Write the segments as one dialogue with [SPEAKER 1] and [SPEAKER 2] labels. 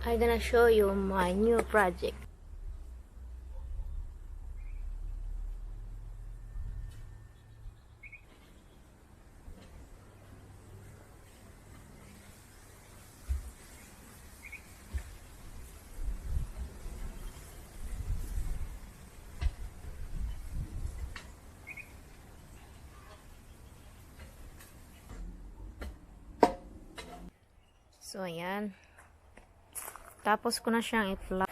[SPEAKER 1] I'm gonna show you my new project. So, ayan. Tapos ko na siyang i-flat.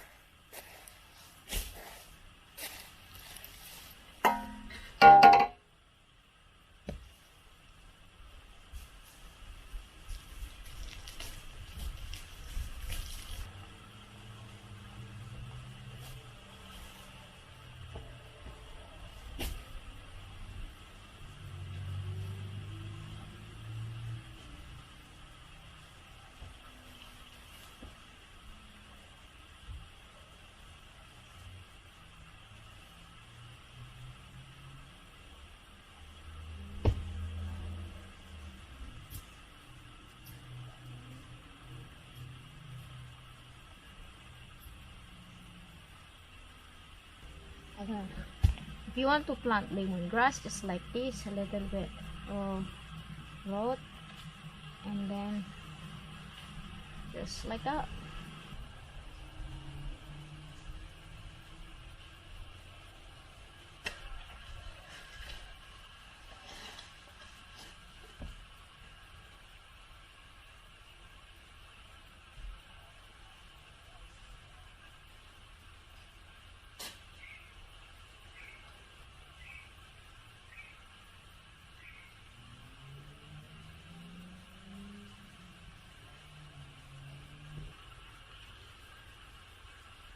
[SPEAKER 1] If you want to plant lemongrass, just like this, a little bit of root, and then just like that.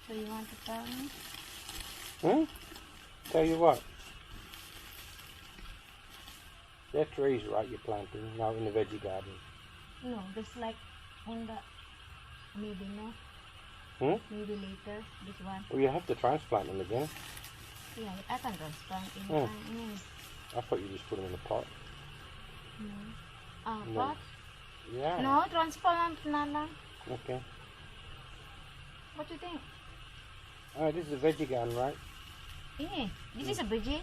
[SPEAKER 1] So you want to tell me?
[SPEAKER 2] Tell you what. They're trees, right, you're planting, now in the veggie garden.
[SPEAKER 1] No, just like in the, maybe no. Maybe later, this one.
[SPEAKER 2] Well, you have to transplant them again.
[SPEAKER 1] Yeah, I can transplant in
[SPEAKER 2] I thought you just put them in a pot.
[SPEAKER 1] No.
[SPEAKER 2] No.
[SPEAKER 1] Pot?
[SPEAKER 2] Yeah.
[SPEAKER 1] No, transplant na lang.
[SPEAKER 2] Okay.
[SPEAKER 1] What do you think?
[SPEAKER 2] This is a veggie garden, right?
[SPEAKER 1] Yeah, this is a vegie.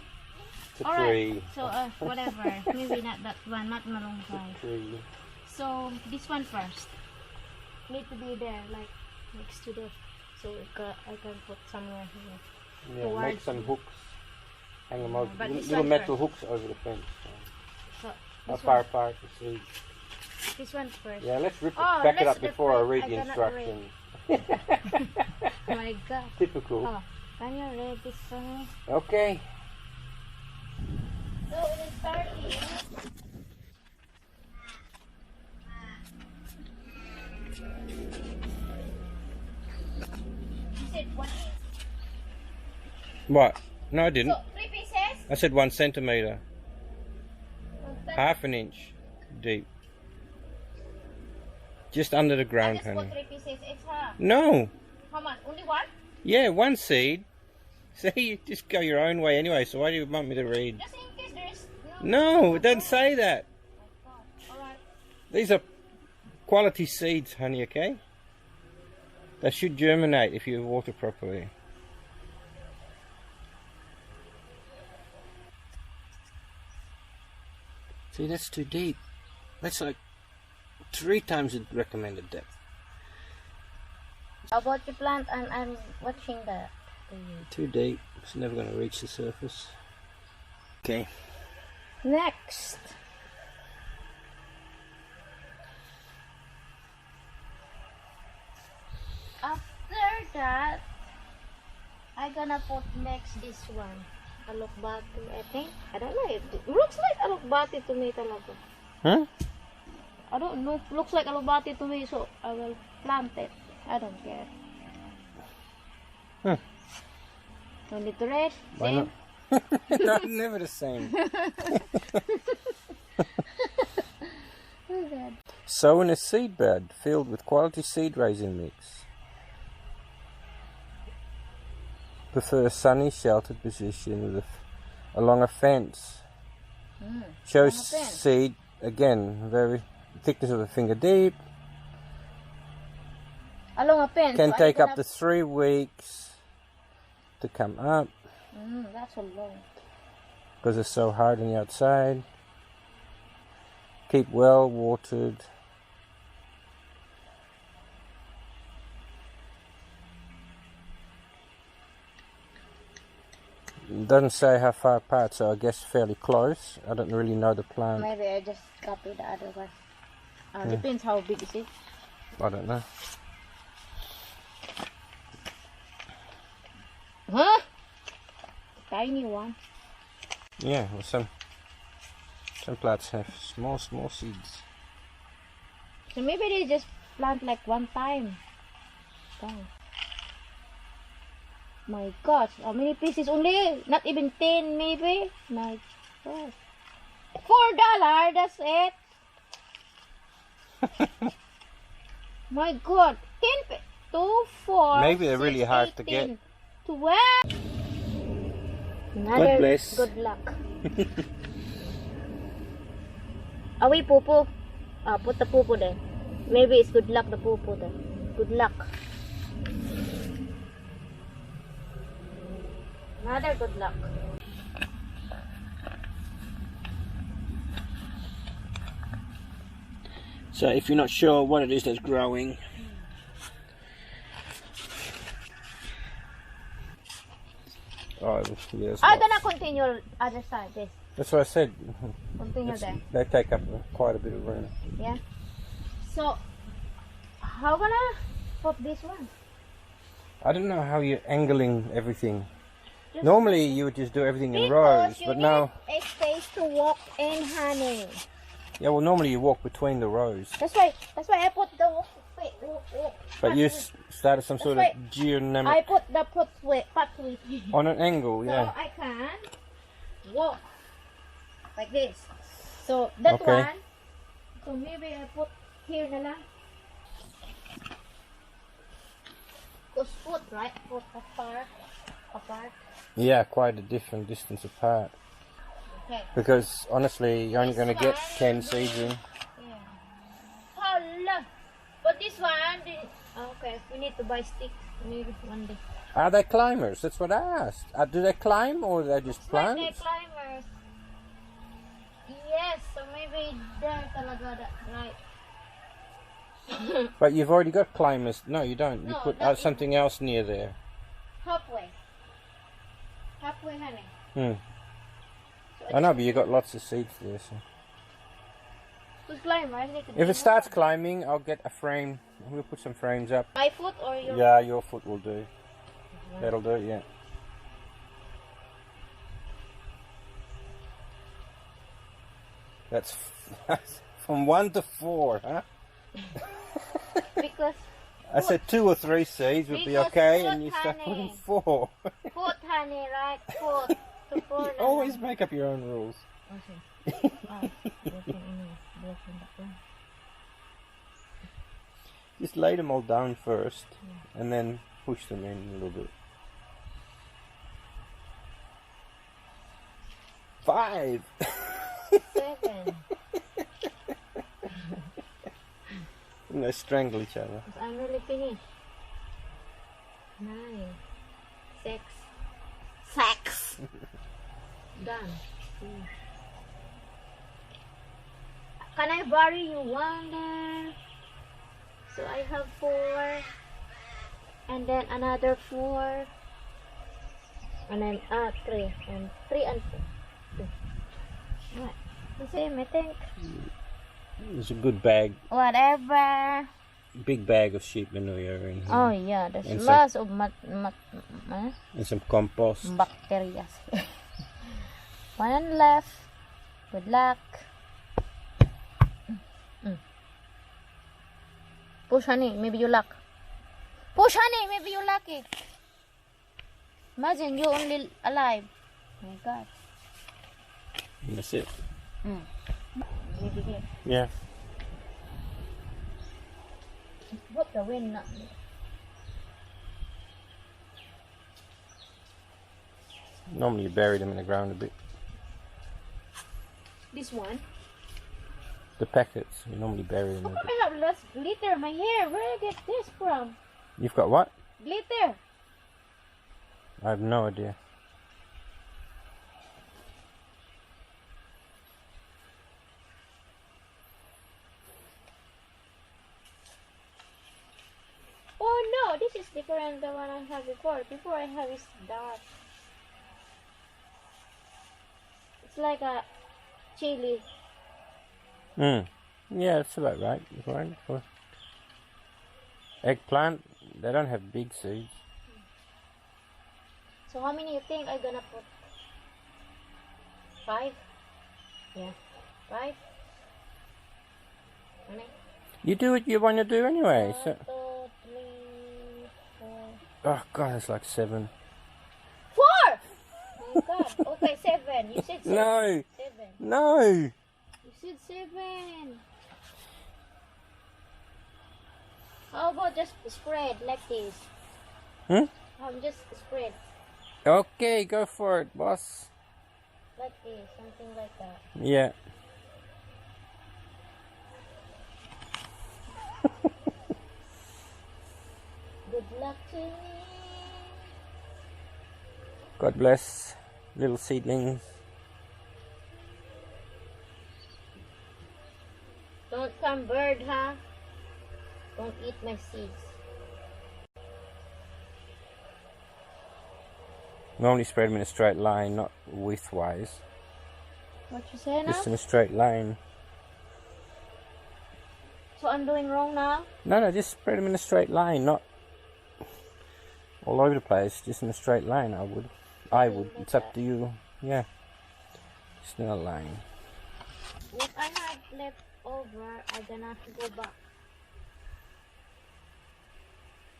[SPEAKER 2] It's a
[SPEAKER 1] Alright,
[SPEAKER 2] tree.
[SPEAKER 1] so whatever. Maybe not that one, not malunggay.
[SPEAKER 2] Tree.
[SPEAKER 1] So this one first. Need to be there, like next to the. So I can put somewhere here.
[SPEAKER 2] Yeah, make some hooks. Hang them over.
[SPEAKER 1] but this
[SPEAKER 2] Little
[SPEAKER 1] one
[SPEAKER 2] metal
[SPEAKER 1] first.
[SPEAKER 2] hooks over the fence.
[SPEAKER 1] So
[SPEAKER 2] How
[SPEAKER 1] this
[SPEAKER 2] far
[SPEAKER 1] one,
[SPEAKER 2] apart the seeds?
[SPEAKER 1] this one first.
[SPEAKER 2] Yeah, let's rip it,
[SPEAKER 1] Oh,
[SPEAKER 2] back it
[SPEAKER 1] let's
[SPEAKER 2] up before I read
[SPEAKER 1] I
[SPEAKER 2] the
[SPEAKER 1] cannot
[SPEAKER 2] instructions.
[SPEAKER 1] Oh my God.
[SPEAKER 2] Typical.
[SPEAKER 1] Oh, can you read this for me?
[SPEAKER 2] Okay.
[SPEAKER 1] So we start here. You said 1 inch.
[SPEAKER 2] What? No, I didn't.
[SPEAKER 1] So 3 pieces?
[SPEAKER 2] I said 1 centimeter. Half an inch deep. Just under the
[SPEAKER 1] I
[SPEAKER 2] ground,
[SPEAKER 1] just put
[SPEAKER 2] honey.
[SPEAKER 1] 3 pieces extra.
[SPEAKER 2] No.
[SPEAKER 1] How much? Only one?
[SPEAKER 2] Yeah, 1 seed. See, you just go your own way anyway, so why do you want me to read?
[SPEAKER 1] Just in case there's
[SPEAKER 2] No, it doesn't say that.
[SPEAKER 1] Alright.
[SPEAKER 2] These are quality seeds, honey, okay? They should germinate if you water properly. See, that's too deep. That's like 3 times the recommended depth.
[SPEAKER 1] How about the plant? I'm watching that.
[SPEAKER 2] Too deep. It's never going to reach the surface. Okay.
[SPEAKER 1] Next. After that, I'm gonna put next this one. Alokbati, I think. I don't know. It looks like alokbati to me talaga.
[SPEAKER 2] Huh?
[SPEAKER 1] I don't know. It looks like alokbati to me, so I will plant it. I don't care.
[SPEAKER 2] Huh.
[SPEAKER 1] No need to read.
[SPEAKER 2] Why
[SPEAKER 1] Same.
[SPEAKER 2] not? No, never the same.
[SPEAKER 1] Oh God.
[SPEAKER 2] Sow in a seed bed filled with quality seed raising mix. Prefer a sunny, sheltered position with along a fence. Shows
[SPEAKER 1] along a fence.
[SPEAKER 2] seed again, very thickness of a finger deep.
[SPEAKER 1] Along a fence.
[SPEAKER 2] Can
[SPEAKER 1] so
[SPEAKER 2] take up to 3 weeks to come up
[SPEAKER 1] that's so long.
[SPEAKER 2] because it's so hard on the outside. Keep well watered. It doesn't say how far apart, so I guess fairly close. I don't really know the plant.
[SPEAKER 1] Maybe I just copy the other one. Depends how big is it.
[SPEAKER 2] I don't know.
[SPEAKER 1] Huh? Tiny one.
[SPEAKER 2] Yeah, well, some plants have small seeds.
[SPEAKER 1] So maybe they just plant like one time. Oh. My gosh, how many pieces only? Not even 10 maybe? My gosh. $4, that's it. My god, 10, 2, 4,
[SPEAKER 2] Maybe they're
[SPEAKER 1] 6,
[SPEAKER 2] really hard
[SPEAKER 1] 8,
[SPEAKER 2] to
[SPEAKER 1] 10,
[SPEAKER 2] get.
[SPEAKER 1] 12. Another
[SPEAKER 2] God bless.
[SPEAKER 1] good luck. Awi pupu. Put the pupu there. Maybe it's good luck the pupu there. Good luck. Another good luck.
[SPEAKER 2] So if you're not sure what it is that's growing, oh yes,
[SPEAKER 1] I'm gonna continue other side. This
[SPEAKER 2] that's what I said.
[SPEAKER 1] continue there.
[SPEAKER 2] They take up quite a bit of room.
[SPEAKER 1] Yeah. So how gonna put this one?
[SPEAKER 2] I don't know how you're angling everything.
[SPEAKER 1] Just
[SPEAKER 2] Normally you would just do everything in
[SPEAKER 1] because
[SPEAKER 2] rows,
[SPEAKER 1] you
[SPEAKER 2] but
[SPEAKER 1] need
[SPEAKER 2] now,
[SPEAKER 1] a space to walk in, honey.
[SPEAKER 2] yeah, well normally you walk between the rows.
[SPEAKER 1] That's why I put the walk.
[SPEAKER 2] But you started some sort of
[SPEAKER 1] I
[SPEAKER 2] geodynamic
[SPEAKER 1] put the pathway
[SPEAKER 2] on an angle, yeah.
[SPEAKER 1] so I can walk like this. So that
[SPEAKER 2] Okay.
[SPEAKER 1] one. So maybe I put here na lang. Cause foot, right? Foot apart.
[SPEAKER 2] Yeah, quite a different distance apart.
[SPEAKER 1] Okay.
[SPEAKER 2] Because honestly, you're only
[SPEAKER 1] This
[SPEAKER 2] going to get
[SPEAKER 1] one,
[SPEAKER 2] 10 seeds in.
[SPEAKER 1] Yeah. Hala. But this one, okay, we need to buy sticks maybe one day.
[SPEAKER 2] Are they climbers? That's what I asked. Do they climb or are they just
[SPEAKER 1] It's like
[SPEAKER 2] plants?
[SPEAKER 1] they're climbers. Yes, so maybe they're talaga right.
[SPEAKER 2] But you've already got climbers. No, you don't. You
[SPEAKER 1] No,
[SPEAKER 2] put
[SPEAKER 1] that is-
[SPEAKER 2] something else near there.
[SPEAKER 1] Halfway, honey.
[SPEAKER 2] Hmm.
[SPEAKER 1] So
[SPEAKER 2] I know, but you got lots of seeds there. So.
[SPEAKER 1] who's climbers?
[SPEAKER 2] If it starts climbing, I'll get a frame. We'll put some frames up.
[SPEAKER 1] My foot or your?
[SPEAKER 2] Yeah, your foot will do. That'll do, yeah. That's from 1 to 4, huh?
[SPEAKER 1] Because
[SPEAKER 2] I said 2 or 3 seeds would be
[SPEAKER 1] Because
[SPEAKER 2] okay,
[SPEAKER 1] foot,
[SPEAKER 2] and you start putting
[SPEAKER 1] honey.
[SPEAKER 2] 4.
[SPEAKER 1] foot, honey, right? Foot. To four na
[SPEAKER 2] Always
[SPEAKER 1] lang.
[SPEAKER 2] make up your own rules.
[SPEAKER 1] Okay. Broken.
[SPEAKER 2] Just lay them all down first, and then push them in a little bit. 5!
[SPEAKER 1] 7.
[SPEAKER 2] And they strangle each other.
[SPEAKER 1] I'm really finished. 9. 6. 6. Done. Can I borrow you one there? So I have 4. And then another 4. And then 3. And 3 and 4. What? The same, I think.
[SPEAKER 2] There's a good bag,
[SPEAKER 1] Whatever.
[SPEAKER 2] big bag of sheep manure in here.
[SPEAKER 1] Oh yeah, there's
[SPEAKER 2] And
[SPEAKER 1] lots of
[SPEAKER 2] And some compost.
[SPEAKER 1] bacteria. One left. Good luck. Push, honey. Maybe you luck. Push, honey. Maybe you lucky. Imagine you only alive. Oh my God.
[SPEAKER 2] And that's it.
[SPEAKER 1] Maybe here.
[SPEAKER 2] Yeah.
[SPEAKER 1] Hope the wind not.
[SPEAKER 2] Normally you bury them in the ground a bit.
[SPEAKER 1] This one.
[SPEAKER 2] The packets, you normally bury them a bit.
[SPEAKER 1] I have less glitter in my hair. Where did I get this from?
[SPEAKER 2] You've got what?
[SPEAKER 1] Glitter.
[SPEAKER 2] I have no idea.
[SPEAKER 1] Oh no, this is different than the one I have before. Before I have is dark. It's like a chili.
[SPEAKER 2] Yeah, that's about right. Right. For eggplant, they don't have big seeds.
[SPEAKER 1] So how many you think I'm gonna put? 5? Yeah, 5. How many?
[SPEAKER 2] You do what you want to do anyway.
[SPEAKER 1] 1,
[SPEAKER 2] So.
[SPEAKER 1] 2, 3, 4.
[SPEAKER 2] Oh God, it's like 7.
[SPEAKER 1] 4! Oh my God. Okay, 7. You said 7.
[SPEAKER 2] No.
[SPEAKER 1] 7.
[SPEAKER 2] No.
[SPEAKER 1] You said 7. How about just spread like this? Just spread
[SPEAKER 2] Okay, go for it, boss.
[SPEAKER 1] like this, something like that.
[SPEAKER 2] Yeah.
[SPEAKER 1] Good luck to me.
[SPEAKER 2] God bless little seedlings.
[SPEAKER 1] Don't come bird, huh? Don't eat my seeds.
[SPEAKER 2] Normally spread them in a straight line, not widthwise.
[SPEAKER 1] What you say now?
[SPEAKER 2] Just in a straight line.
[SPEAKER 1] So I'm doing wrong now?
[SPEAKER 2] No, just spread them in a straight line, not all over the place. Just in a straight line, I would. It's up to you. Yeah. Just in a line.
[SPEAKER 1] What I have left over, I'm gonna go back.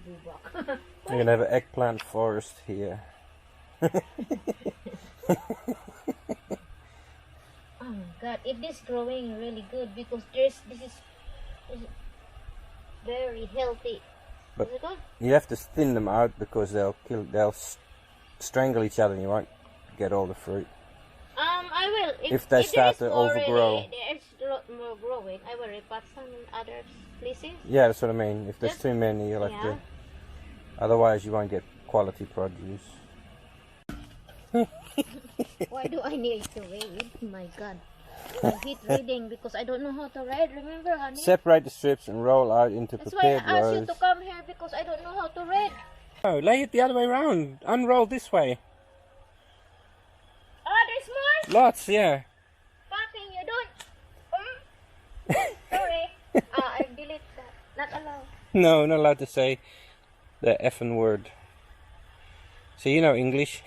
[SPEAKER 2] You're gonna have an eggplant forest here.
[SPEAKER 1] Oh my God! If this growing really good because this is very healthy.
[SPEAKER 2] But
[SPEAKER 1] is it good?
[SPEAKER 2] you have to thin them out because they'll strangle each other and you won't get all the fruit.
[SPEAKER 1] I will.
[SPEAKER 2] If they start to
[SPEAKER 1] there is more
[SPEAKER 2] overgrow.
[SPEAKER 1] Really, there's a lot more growing. I will repot some in other places.
[SPEAKER 2] Yeah, that's what I mean. If there's too many, you'll have to. Otherwise, you won't get quality produce.
[SPEAKER 1] Why do I need to read? My God. I hate reading because I don't know how to read. Remember, honey?
[SPEAKER 2] Separate the strips and roll out into
[SPEAKER 1] That's why I
[SPEAKER 2] prepared
[SPEAKER 1] asked you
[SPEAKER 2] rows.
[SPEAKER 1] to come here because I don't know how to read.
[SPEAKER 2] Oh, lay it the other way around. Unroll this way.
[SPEAKER 1] Oh, there's more?
[SPEAKER 2] Lots, yeah.
[SPEAKER 1] Fucking, you don't. Sorry. I delete that. Not allowed.
[SPEAKER 2] No, not allowed to say the effing word. So you know English.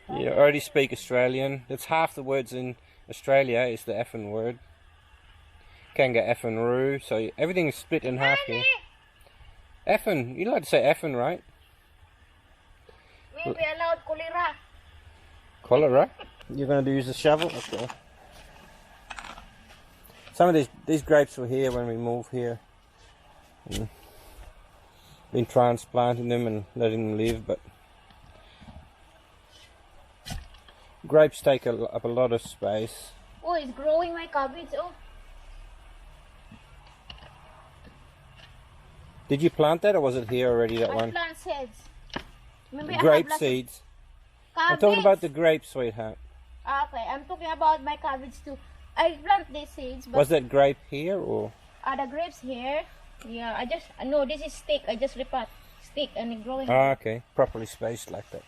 [SPEAKER 2] You already speak Australian. That's half the words in Australia is the effing word. Can get effing roo, so everything is split in half here. Effing, you like to say effing, right?
[SPEAKER 1] Maybe allowed cholera.
[SPEAKER 2] Cholera? You're going to use a shovel? Okay. Some of these grapes were here when we moved here. And been transplanting them and letting them live, but grapes take up a lot of space.
[SPEAKER 1] Oh, it's growing my cabbage. Oh.
[SPEAKER 2] Did you plant that or was it here already, that
[SPEAKER 1] I
[SPEAKER 2] one?
[SPEAKER 1] plant seeds. Maybe
[SPEAKER 2] Grape
[SPEAKER 1] I have
[SPEAKER 2] seeds.
[SPEAKER 1] Cabbage.
[SPEAKER 2] I'm talking about the grape, sweetheart.
[SPEAKER 1] Okay, I'm talking about my cabbage too. I plant these seeds, but
[SPEAKER 2] Was that grape here or?
[SPEAKER 1] are the grapes here? Yeah, no, this is stick. I just repot stick and it growing.
[SPEAKER 2] Ah, okay. Properly spaced like that.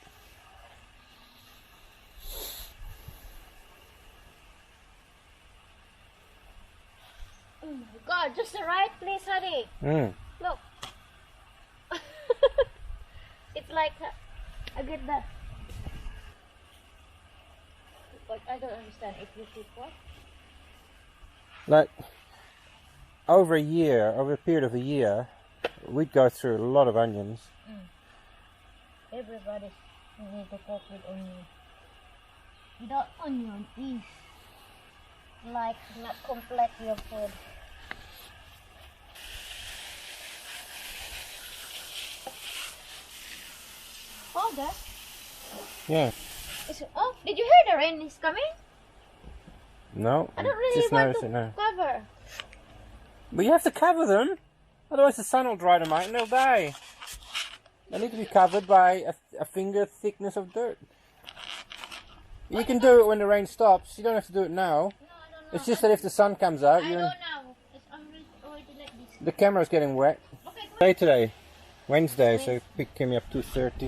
[SPEAKER 1] Oh my God, just the right place, honey. Look. It's like I get that. But I don't understand if you keep what?
[SPEAKER 2] Like, over a period of a year, we'd go through a lot of onions.
[SPEAKER 1] Everybody need to cook with onion. Without onion is like not complete your food. Oh, that.
[SPEAKER 2] Yeah.
[SPEAKER 1] Oh, did you hear the rain is coming?
[SPEAKER 2] No,
[SPEAKER 1] I don't really
[SPEAKER 2] just
[SPEAKER 1] want
[SPEAKER 2] noticed
[SPEAKER 1] to
[SPEAKER 2] it now.
[SPEAKER 1] cover.
[SPEAKER 2] But you have to cover them, otherwise the sun will dry them out and they'll die. They need to be covered by a finger thickness of dirt. You can do it when the rain stops. You don't have to do it now.
[SPEAKER 1] No, I don't know.
[SPEAKER 2] It's just that if the sun comes out,
[SPEAKER 1] I don't know. It's already like this.
[SPEAKER 2] the camera's getting wet.
[SPEAKER 1] Okay,
[SPEAKER 2] Day today, Wednesday, so it came up 2:30.